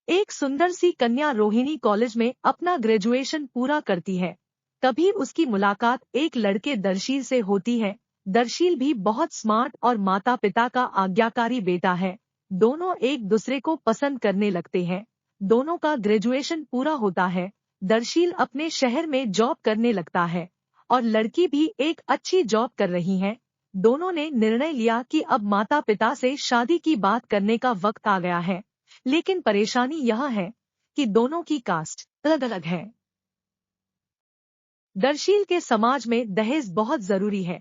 एक सुंदर सी कन्या रोहिणी कॉलेज में अपना ग्रेजुएशन पूरा करती है। तभी उसकी मुलाकात एक लड़के दर्शील से होती है। दर्शील भी बहुत स्मार्ट और माता पिता का आज्ञाकारी बेटा है। दोनों एक दूसरे को पसंद करने लगते हैं। दोनों का ग्रेजुएशन पूरा होता है। दर्शील अपने शहर में जॉब करने लगता है और लड़की भी एक अच्छी जॉब कर रही है। दोनों ने निर्णय लिया कि अब माता पिता से शादी की बात करने का वक्त आ गया है। लेकिन परेशानी यह है कि दोनों की कास्ट अलग अलग है। दर्शील के समाज में दहेज बहुत जरूरी है,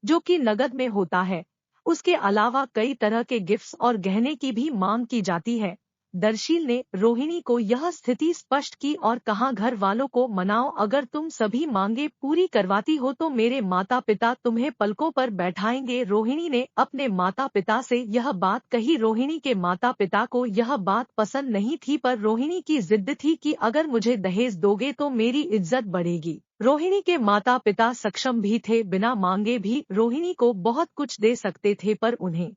जो कि नगद में होता है। उसके अलावा कई तरह के गिफ्ट्स और गहने की भी मांग की जाती है। दर्शील ने रोहिणी को यह स्थिति स्पष्ट की और कहा, घर वालों को मनाओ, अगर तुम सभी मांगे पूरी करवाती हो तो मेरे माता पिता तुम्हें पलकों पर बैठाएंगे। रोहिणी ने अपने माता पिता से यह बात कही। रोहिणी के माता पिता को यह बात पसंद नहीं थी, पर रोहिणी की जिद थी कि अगर मुझे दहेज दोगे तो मेरी इज्जत बढ़ेगी। रोहिणी के माता पिता सक्षम भी थे, बिना मांगे भी रोहिणी को बहुत कुछ दे सकते थे, पर उन्हें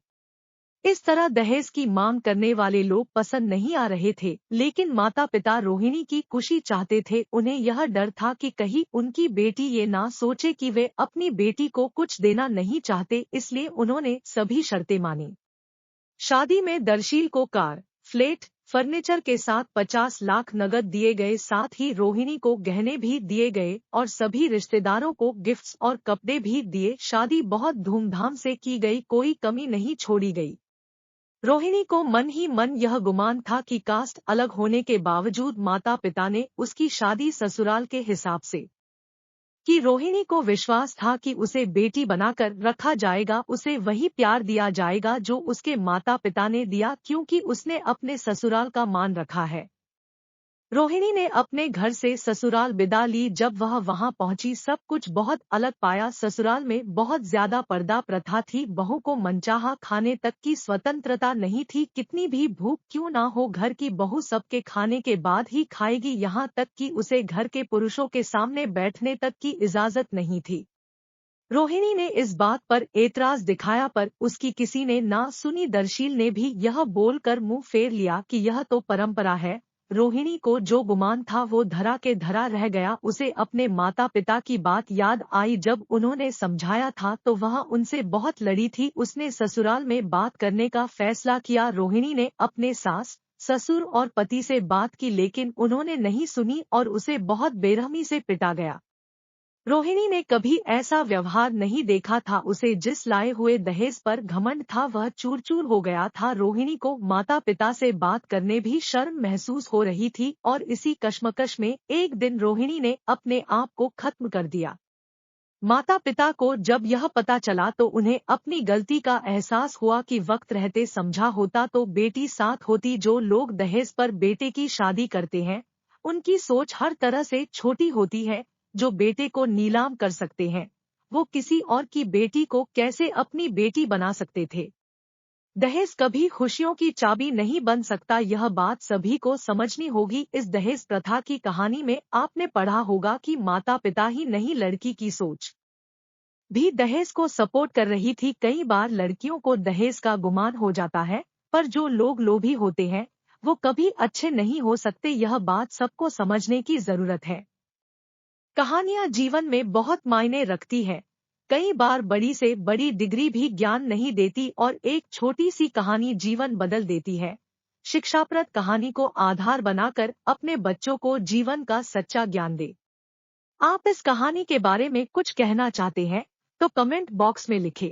इस तरह दहेज की मांग करने वाले लोग पसंद नहीं आ रहे थे। लेकिन माता पिता रोहिणी की खुशी चाहते थे। उन्हें यह डर था कि कहीं उनकी बेटी ये ना सोचे कि वे अपनी बेटी को कुछ देना नहीं चाहते, इसलिए उन्होंने सभी शर्तें मानी। शादी में दर्शील को कार, फ्लैट, फर्नीचर के साथ 50 लाख नगद दिए गए। साथ ही रोहिणी को गहने भी दिए गए और सभी रिश्तेदारों को गिफ्ट्स और कपड़े भी दिए। शादी बहुत धूमधाम से की गई, कोई कमी नहीं छोड़ी गई। रोहिणी को मन ही मन यह गुमान था कि कास्ट अलग होने के बावजूद माता पिता ने उसकी शादी ससुराल के हिसाब से कि रोहिणी को विश्वास था कि उसे बेटी बनाकर रखा जाएगा, उसे वही प्यार दिया जाएगा जो उसके माता पिता ने दिया, क्योंकि उसने अपने ससुराल का मान रखा है। रोहिणी ने अपने घर से ससुराल विदा ली। जब वह वहां पहुंची सब कुछ बहुत अलग पाया। ससुराल में बहुत ज्यादा पर्दा प्रथा थी। बहू को मनचाहा खाने तक की स्वतंत्रता नहीं थी। कितनी भी भूख क्यों ना हो, घर की बहू सबके खाने के बाद ही खाएगी। यहाँ तक कि उसे घर के पुरुषों के सामने बैठने तक की इजाजत नहीं थी। रोहिणी ने इस बात पर एतराज दिखाया, पर उसकी किसी ने ना सुनी। दर्शील ने भी यह बोलकर मुंह फेर लिया कि यह तो परंपरा है। रोहिणी को जो गुमान था वो धरा के धरा रह गया। उसे अपने माता पिता की बात याद आई। जब उन्होंने समझाया था तो वह उनसे बहुत लड़ी थी। उसने ससुराल में बात करने का फैसला किया। रोहिणी ने अपने सास, ससुर और पति से बात की, लेकिन उन्होंने नहीं सुनी और उसे बहुत बेरहमी से पिटा गया। रोहिणी ने कभी ऐसा व्यवहार नहीं देखा था। उसे जिस लाए हुए दहेज पर घमंड था वह चूर चूर हो गया था। रोहिणी को माता पिता से बात करने भी शर्म महसूस हो रही थी और इसी कश्मकश में एक दिन रोहिणी ने अपने आप को खत्म कर दिया। माता पिता को जब यह पता चला तो उन्हें अपनी गलती का एहसास हुआ कि वक्त रहते समझा होता तो बेटी साथ होती। जो लोग दहेज पर बेटे की शादी करते हैं उनकी सोच हर तरह से छोटी होती है। जो बेटे को नीलाम कर सकते हैं वो किसी और की बेटी को कैसे अपनी बेटी बना सकते थे। दहेज कभी खुशियों की चाबी नहीं बन सकता, यह बात सभी को समझनी होगी। इस दहेज प्रथा की कहानी में आपने पढ़ा होगा कि माता पिता ही नहीं लड़की की सोच भी दहेज को सपोर्ट कर रही थी। कई बार लड़कियों को दहेज का गुमान हो जाता है, पर जो लोग लोभी होते हैं वो कभी अच्छे नहीं हो सकते। यह बात सबको समझने की जरूरत है। कहानियां जीवन में बहुत मायने रखती है। कई बार बड़ी से बड़ी डिग्री भी ज्ञान नहीं देती और एक छोटी सी कहानी जीवन बदल देती है। शिक्षाप्रद कहानी को आधार बनाकर अपने बच्चों को जीवन का सच्चा ज्ञान दे। आप इस कहानी के बारे में कुछ कहना चाहते हैं तो कमेंट बॉक्स में लिखें।